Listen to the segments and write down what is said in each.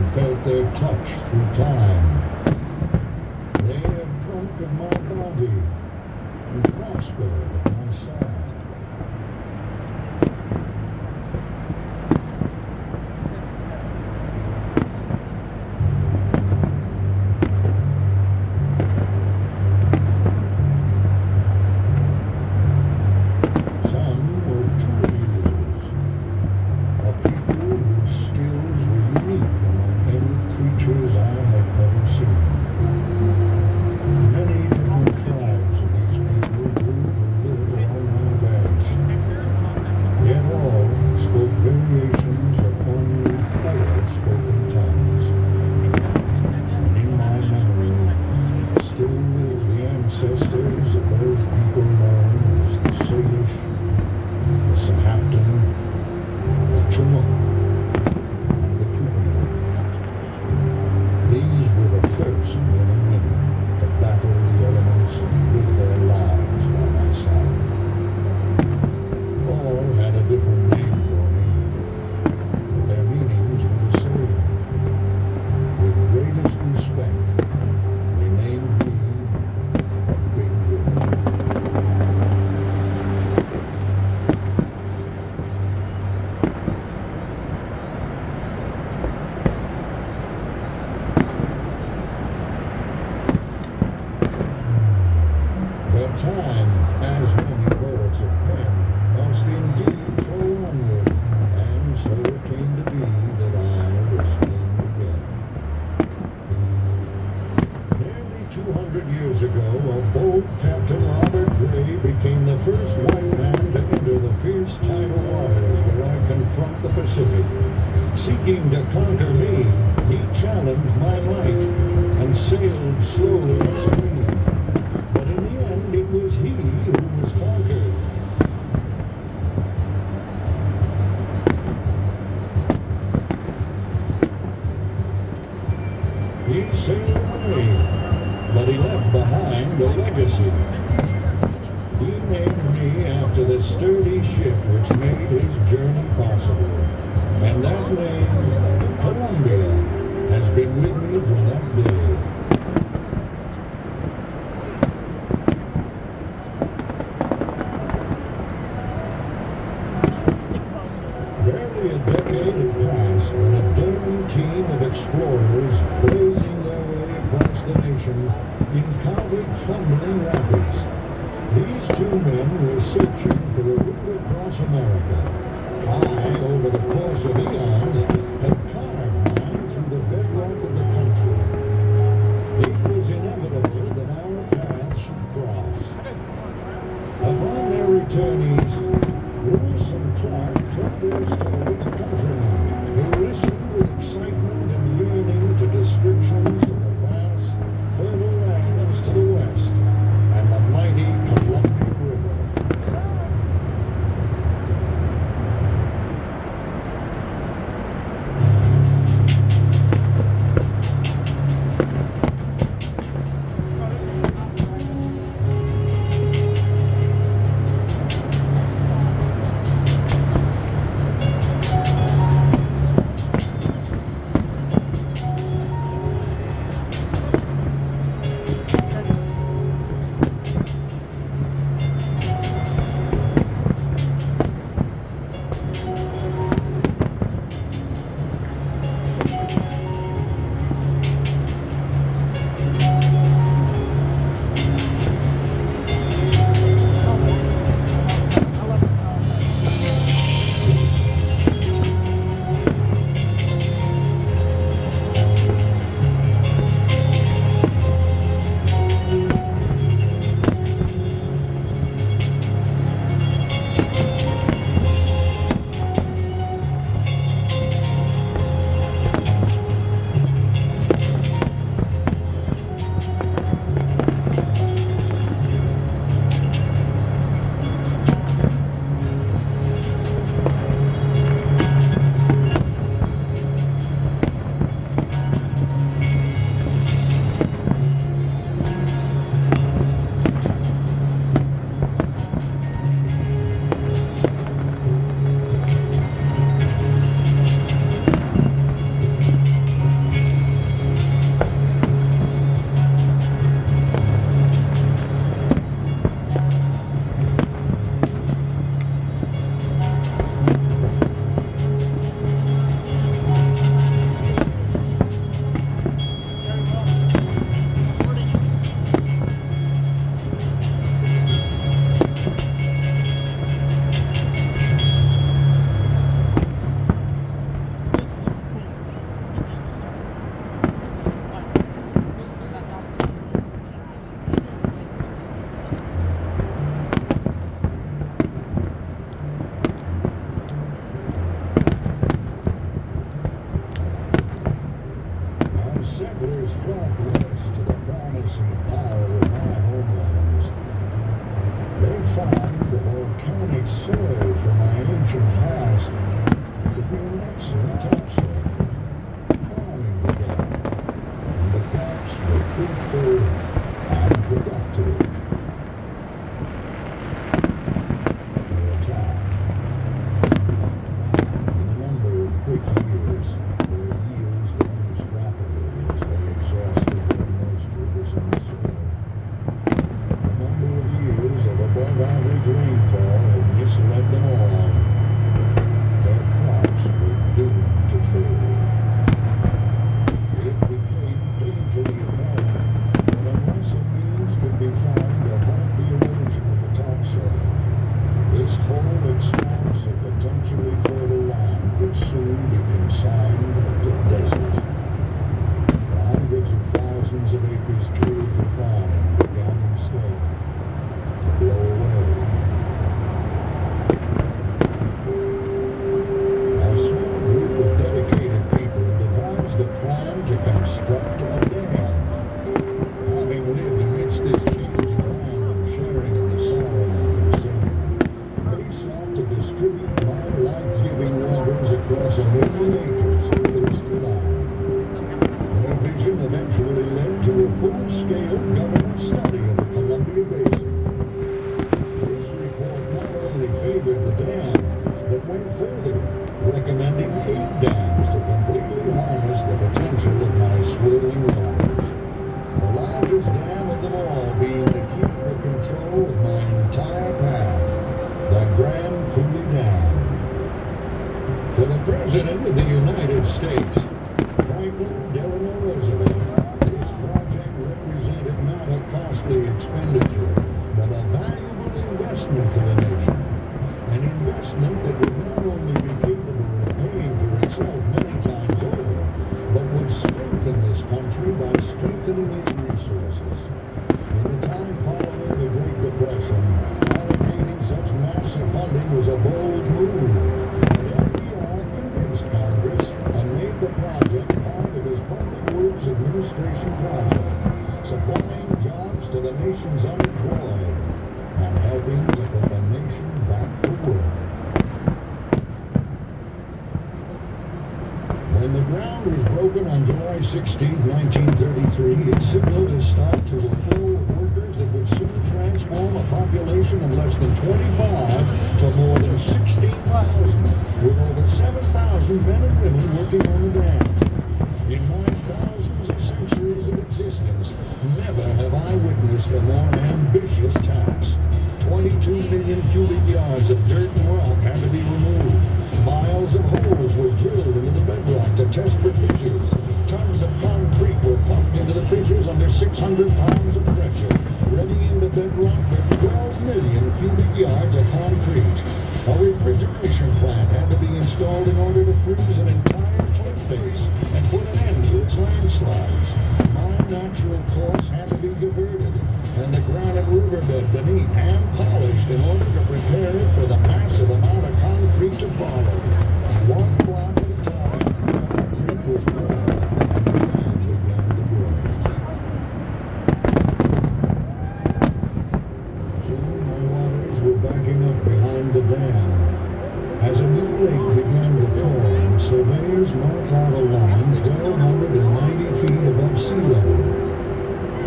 and felt their touch through time. They have drunk of my body and prospered at my side. Some were tool users, a people whose skills were unique among any creatures I have ever seen. Many different tribes of these people grew and lived along my banks, yet all spoke variations of only 4 spoken tongues. And in my memory still live the ancestors of those people known as the Salish, the Sahaptin, the Chumuk, and the Coulee. These were the first men and women to battle the elements and live their lives by my side. All had a different name for me, but their meanings were the same. With greatest respect, they named me a Big River. But time, as many poets have penned, must indeed flow onward, and so it came to be that I was named again. Nearly 200 years ago, a bold Captain Robert Gray became the first white man to enter the fierce tidal waters where I confront the Pacific. Seeking to conquer me, he challenged my might and sailed slowly upstream. But in the end, it was he who was conquered. He sailed away, but he left behind a legacy. He named me after the sturdy ship which made his journey possible. And that name, Columbia, has been with me from that day. Barely a decade had passed when a daring team of explorers, blazing their way across the nation, encountered thundering rapids. These 2 men were searching for a route across America. I, over the course of eons, had carved mine through the bedrock of the country. It was inevitable that our paths should cross. Upon their return east, Lewis and Clark told their story to countrymen who listened with excitement and yearning to descriptions of the vast, fertile lands to the west and the mighty Columbia River. investment for the nation. An investment that would not only be capable of paying for itself many times over, but would strengthen this country by strengthening its resources. In the time following the Great Depression, allocating such massive funding was a bold move, and FDR convinced Congress and made the project part of his Public Works Administration project, supplying jobs to the nation's unemployed and helping to put the nation back to work. When the ground was broken on July 16, 1933, it signaled a start to a flow of workers that would soon transform a population of less than 25 to more than 16,000, with over 7,000 men and women working on the dam. In my thousands of centuries of existence, never have I witnessed a more ambitious task. 22 million cubic yards of dirt and rock had to be removed. Miles of holes were drilled into the bedrock to test for fissures. Tons of concrete were pumped into the fissures under 600 pounds of pressure, readying the bedrock for 12 million cubic yards of concrete. A refrigeration plant had to be installed in order to freeze an entire cliff face and put an end to its landslides. My natural course had to be diverted, and the granite riverbed beneath hand-polished in order to prepare it for the massive amount of concrete to follow. One block at a time, concrete was poured, and the dam began to grow. Soon my waters were backing up behind the dam. As a new lake began to form, surveyors marked out a line 1,290 feet above sea level.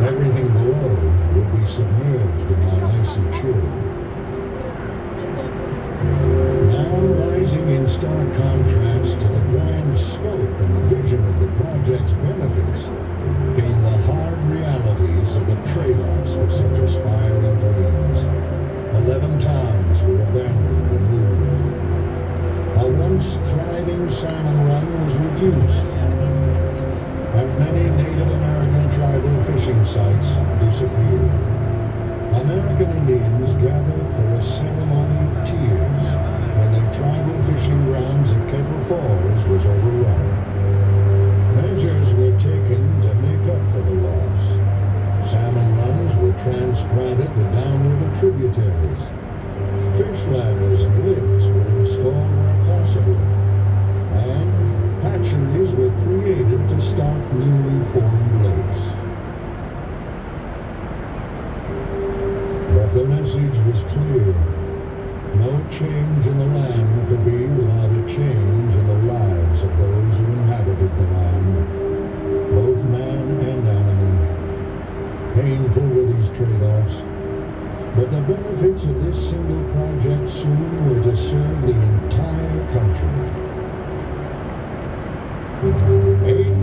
Everything below would be submerged in my icy chill. Now rising in stark contrast to the grand scope and vision of the project's benefits, came the hard realities of the trade-offs for such aspiring dreams. 11 towns were abandoned and moved. A once thriving salmon run was reduced, and many Native American tribal fishing sites disappeared. American Indians gathered for a ceremony of tears when their tribal fishing grounds at Kettle Falls was overrun. Measures were taken to make up for the loss. Salmon runs were transplanted to downriver tributaries. Fish ladders and lifts were installed where possible, and hatcheries were created to stock newly formed lakes. But the message was clear. No change in the land could be without a change in the lives of those who inhabited the land, both man and animal. Painful were these trade-offs, but the benefits of this single project soon were to serve the entire country. 8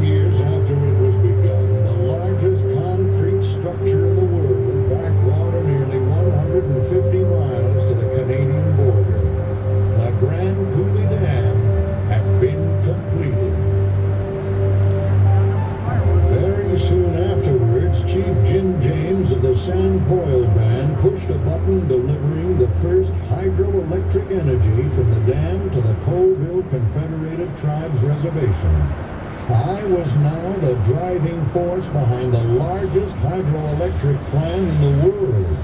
years after it was begun, the largest concrete structure in the world backed water nearly 150 miles to the Canadian border. The Grand Coulee Dam had been completed. Very soon afterwards, Chief Jim James of the San Poil Band pushed a button delivering the first hydroelectric energy from the dam to the Colville Confederated Tribes Reservation. I was now the driving force behind the largest hydroelectric plant in the world.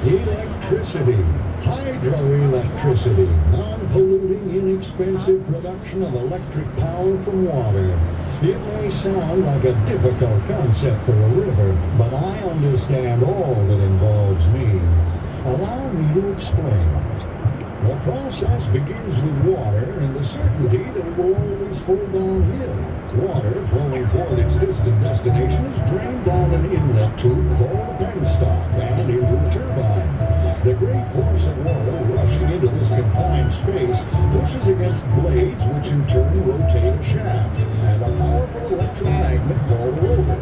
Electricity, hydroelectricity, non-polluting, inexpensive production of electric power from water. It may sound like a difficult concept for a river, but I understand all that involves me. Allow me to explain. The process begins with water and the certainty that it will always flow downhill. Water flowing toward its distant destination is drained down an inlet tube called a penstock and into a turbine. The great force of water rushing into this confined space pushes against blades which in turn rotate a shaft and a powerful electromagnet called a rotor.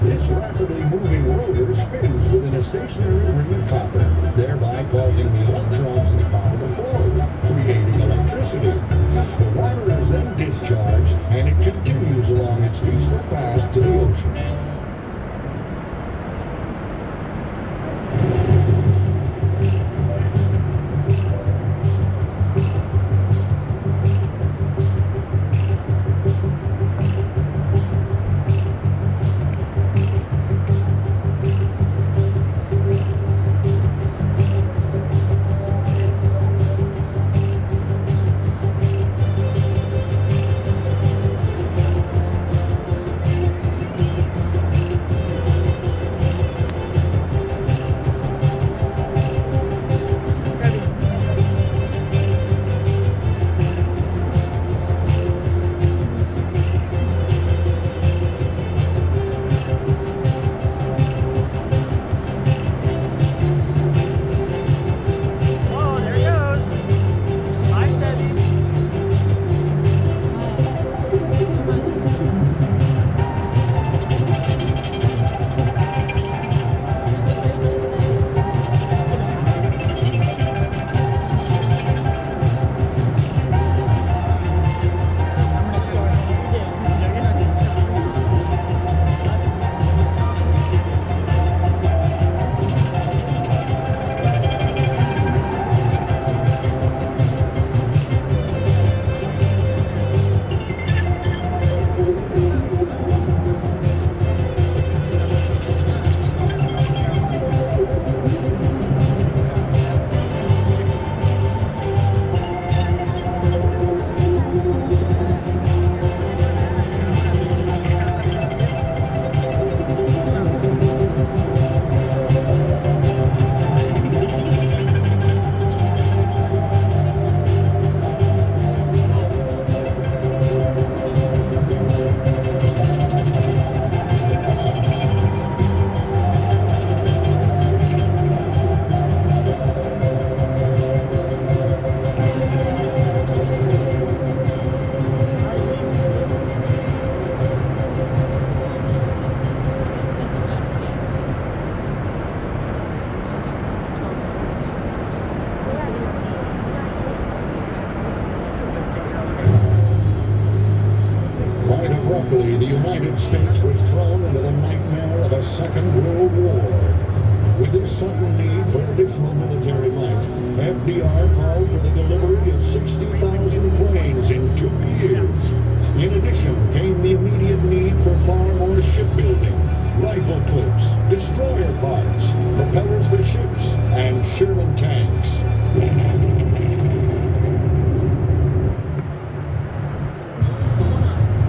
This rapidly moving rotor spins within a stationary ring of copper, thereby causing the electrons in the copper to flow, creating electricity. The water is then discharged and it continues along its peaceful path to the ocean. United States was thrown into the nightmare of a Second World War. With this sudden need for additional military might, FDR called for the delivery of 60,000 planes in 2 years. In addition came the immediate need for far more shipbuilding, rifle clips, destroyer parts, propellers for ships, and Sherman tanks.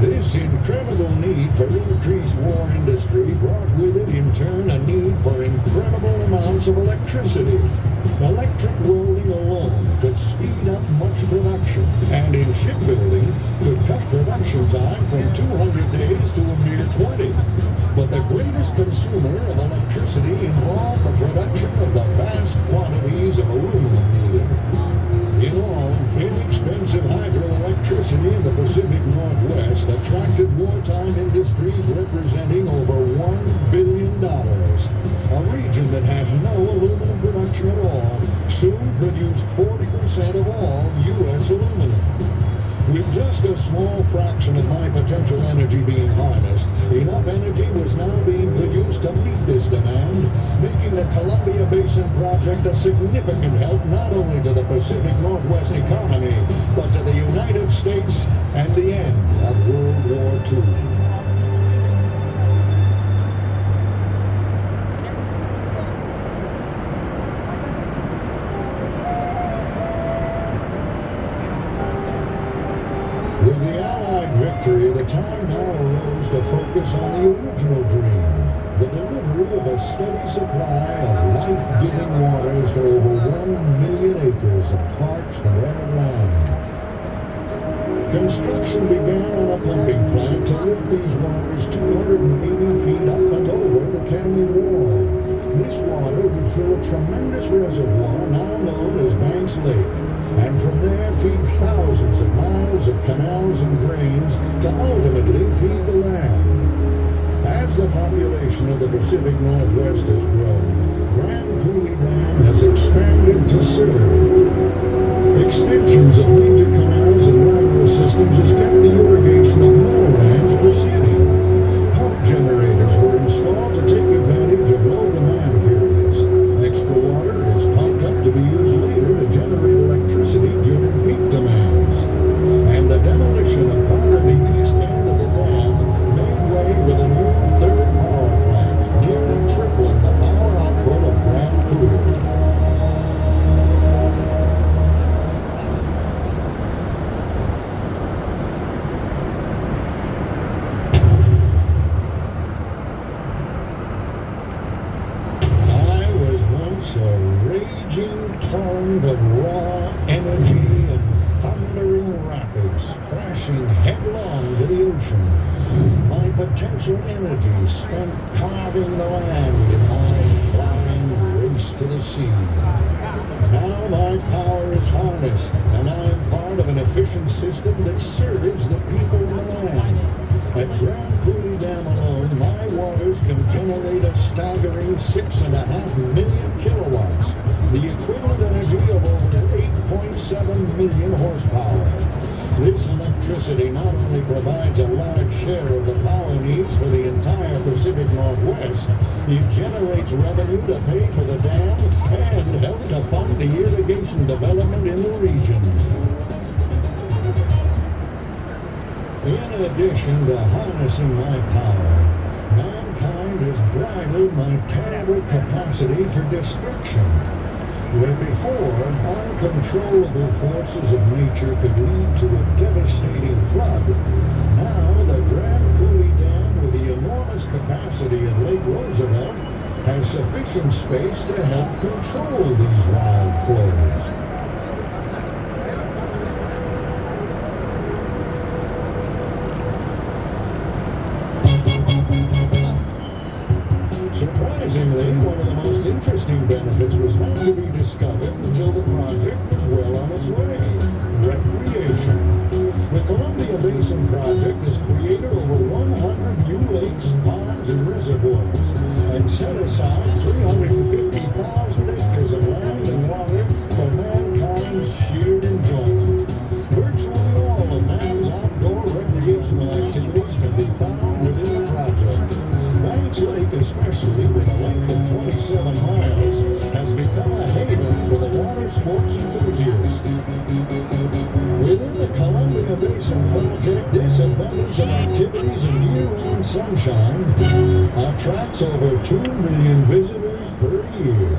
This incredible need for increased war industry brought with it, in turn, a need for incredible amounts of electricity. Electric welding alone could speed up much production, and in shipbuilding could cut production time from 200 days to a mere 20. But the greatest consumer of electricity involved the production of the vast quantities of aluminum needed. In all, inexpensive hydroelectricity in the Pacific Northwest attracted wartime industries representing over $1 billion. A region that had no aluminum production at all soon produced 40% of all U.S. aluminum. With just a small fraction of my potential energy being harnessed, enough energy was now being produced to meet this demand, making the Columbia Basin Project a significant help not only to the Pacific Northwest economy, but to the United States and the end of World War II. With the Allied victory, the time now arose to focus on the original dream, the delivery of a steady supply of life-giving waters to over 1 million acres of parched and arid land. Construction began on a pumping plant to lift these waters 280 feet up and over the canyon wall. This water would fill a tremendous reservoir now known as Banks Lake, and from there feed thousands of miles of canals and drains to ultimately feed the land. As the population of the Pacific Northwest has grown, Grand Coulee Dam has expanded to serve. Extensions of major canals and lateral systems has kept the irrigation of more lands proceeding. Pump generators were installed to take advantage of low demand periods. Extra water is pumped up to be used later to generate electricity during peak demands. And the demolition of part of the east end of the dam made way for the new third power plant, nearly tripling the power output of Grand Coulee. A raging torrent of raw energy and thundering rapids crashing headlong to the ocean. My potential energy spent carving the land in my blind race to the sea. Now my power is harnessed, and I am part of an efficient system that serves the people of the land. At Grand Coulee Dam alone, my waters can generate a staggering 6.5 million kilowatts, the equivalent energy of over 8.7 million horsepower. This electricity not only provides a large share of the power needs for the entire Pacific Northwest, it generates revenue to pay for the dam and help to fund the irrigation development in the region. In addition to harnessing my power, mankind has bridled my terrible capacity for destruction. Where before, uncontrollable forces of nature could lead to a devastating flood, now the Grand Coulee Dam, with the enormous capacity of Lake Roosevelt, has sufficient space to help control these wild flows. Surprisingly, one of the most interesting benefits was not to be discovered until the project was well on its way: recreation. The Columbia Basin Project has created over 100 new lakes, ponds, and reservoirs, and set aside 350,000 acres of land and water for mankind's sheer enjoyment. Virtually all of man's outdoor recreational activities can be found within miles, has become a haven for the water sports enthusiast. Within the Columbia Basin Project, this abundance of activities and year-round sunshine attracts over 2 million visitors per year.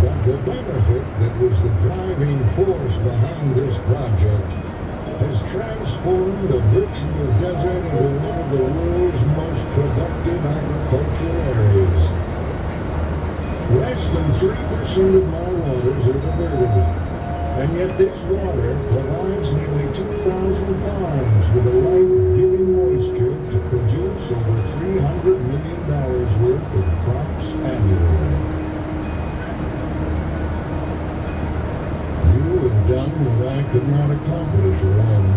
But the benefit that was the driving force behind this project has transformed a virtual desert into one of the world's most productive agricultural areas. Less than 3% of my waters are diverted, and yet this water provides nearly 2,000 farms with a life-giving moisture to produce over $300 million worth of crops annually. You have done what I could not accomplish alone.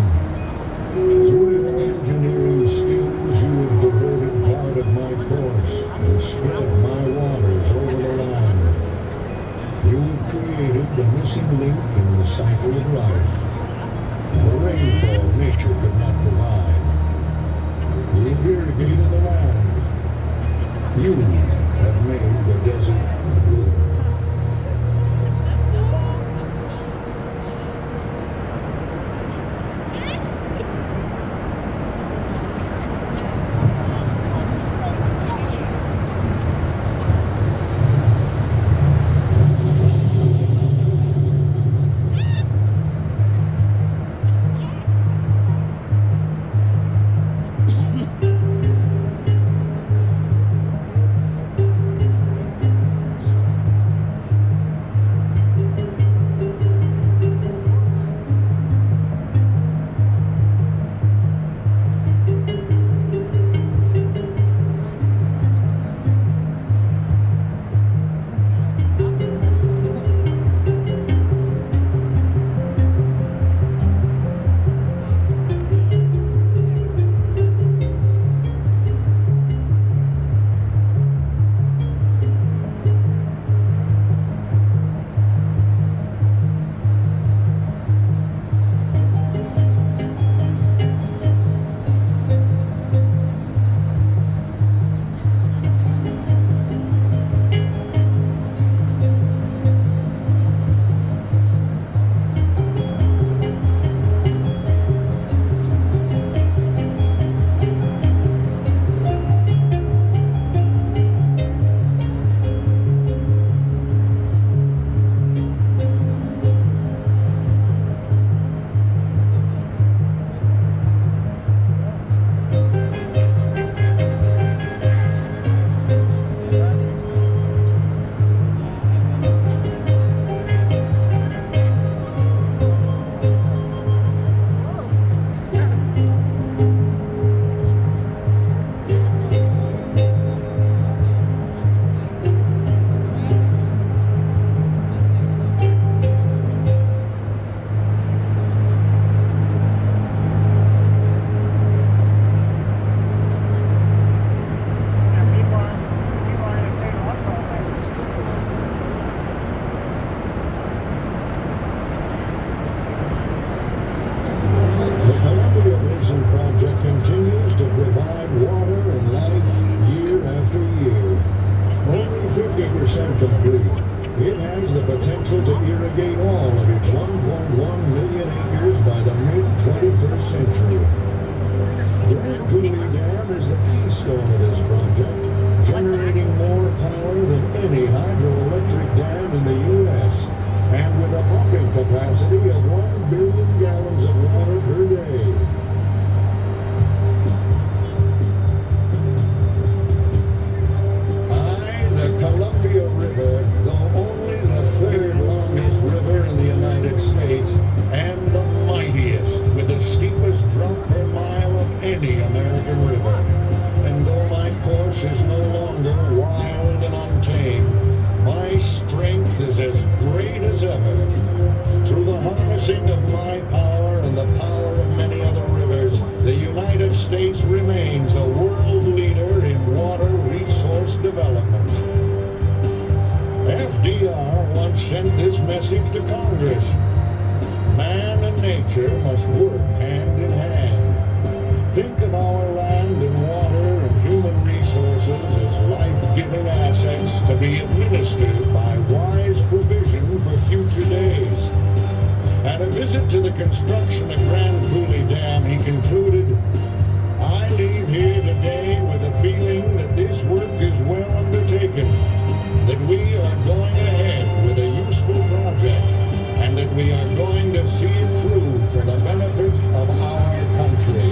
Through your engineering skills, you have diverted part of my course and spread my waters over the land. You have created the missing link in the cycle of life, the rainfall nature could not provide. You have irrigated the land. You have made the desert bloom. Complete. It has the potential to irrigate all of its 1.1 million acres by the mid-21st century. Grand Coulee Dam is the keystone of this project, generating more power than any hydroelectric dam in the U.S., and with a pumping capacity of 1 billion gallons of water per day. Columbia River, though only the third longest river in the United States, and the mightiest, with the steepest drop per mile of any American river. And though my course is no longer wild and untamed, my strength is as great as ever. Through the harnessing of my power and the power of many other rivers, the United States remains a world leader in water resource development. FDR once sent this message to Congress. Man and nature must work hand in hand. Think of our land land and water and human resources as life-giving assets to be administered by wise provision for future days. At a visit to the construction of Grand Coulee Dam, he concluded, "I leave here today with a feeling that this work is well undertaken, that we are going ahead with a useful project, and that we are going to see it through for the benefit of our country."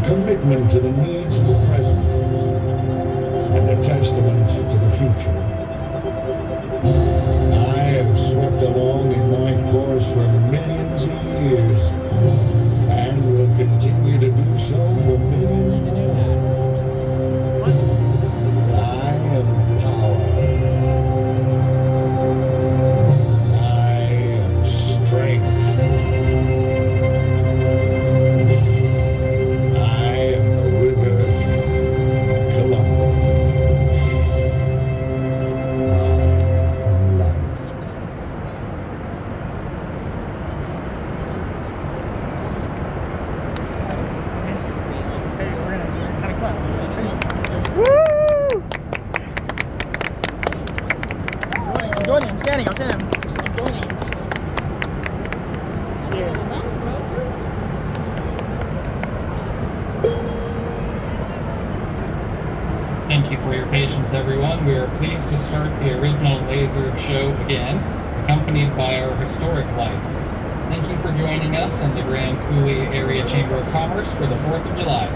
commitment to the needs of the present, and a testament to the future. I have swept along in my course for millions of years, and will continue to do so for millions more. I am power. I am strength. I am the river Columbia. I am life. I'm joining. I'm standing. I'm joining. Yeah. Thank you for your patience, everyone. We are pleased to start the original laser show again, accompanied by our historic lights. Thank you for joining us in the Grand Coulee Area Chamber of Commerce for the 4th of July.